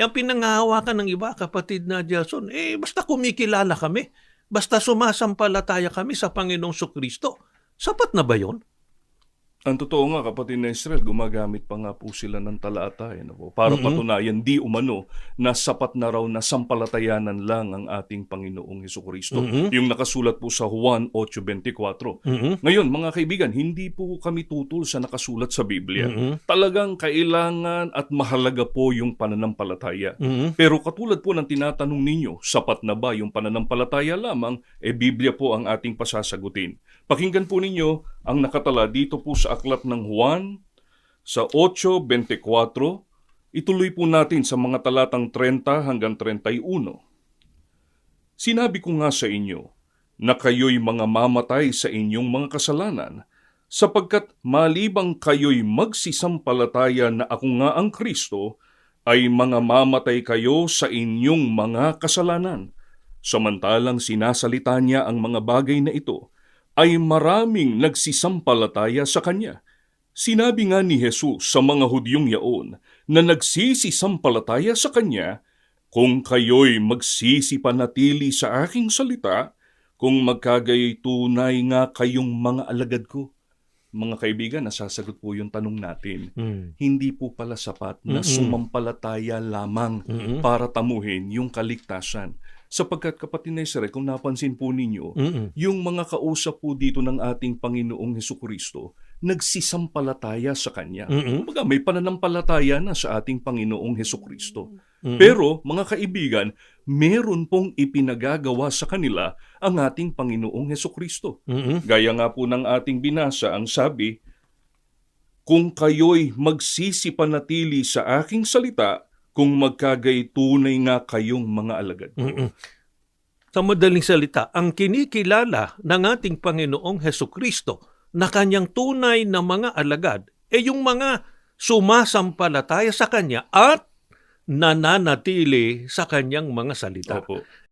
ang pinanghahawakan ng iba, kapatid na Jason, basta kumikilala kami, basta sumasampalataya kami sa Panginoong Kristo. Sapat na ba yun? Ang totoo nga, kapatid na Israel, gumagamit pa nga po sila ng talata para patunayan di umano na sapat na raw na sampalatayanan lang ang ating Panginoong Hesukristo. Yung nakasulat po sa Juan 8:24. Ngayon, mga kaibigan, hindi po kami tutol sa nakasulat sa Biblia. Talagang kailangan at mahalaga po yung pananampalataya. Pero katulad po ng tinatanong ninyo, sapat na ba yung pananampalataya lamang? Biblia po ang ating pasasagutin. Pakinggan po ninyo ang nakatala dito po sa aklat ng Juan sa 8:24. Ituloy po natin sa mga talatang 30 hanggang 31. Sinabi ko nga sa inyo na kayo'y mga mamatay sa inyong mga kasalanan, sapagkat malibang kayo'y magsisampalataya na ako nga ang Kristo, ay mga mamatay kayo sa inyong mga kasalanan. Samantalang sinasalita niya ang mga bagay na ito, ay maraming nagsisampalataya sa Kanya. Sinabi nga ni Jesus sa mga Hudyong yaon na nagsisisampalataya sa Kanya, kung kayo'y magsisipanatili sa aking salita, kung magkagaya'y tunay nga kayong mga alagad ko. Mga kaibigan, nasasagot po yung tanong natin. Hindi po pala sapat na sumampalataya lamang para tamuhin yung kaligtasan. Sapagkat kapatid na Israel, kung napansin po ninyo, yung mga kausap po dito ng ating Panginoong Hesukristo, nagsisampalataya sa Kanya. Kumbaga, may pananampalataya na sa ating Panginoong Hesukristo. Pero, mga kaibigan, meron pong ipinagagawa sa kanila ang ating Panginoong Hesukristo. Gaya nga po ng ating binasa, ang sabi, kung kayo'y magsisipanatili sa aking salita, kung magkagay tunay nga kayong mga alagad. Sa madaling salita, ang kinikilala ng ating Panginoong Hesukristo na kanyang tunay na mga alagad yung mga sumasampalataya sa Kanya at nananatili sa kanyang mga salita. Opo.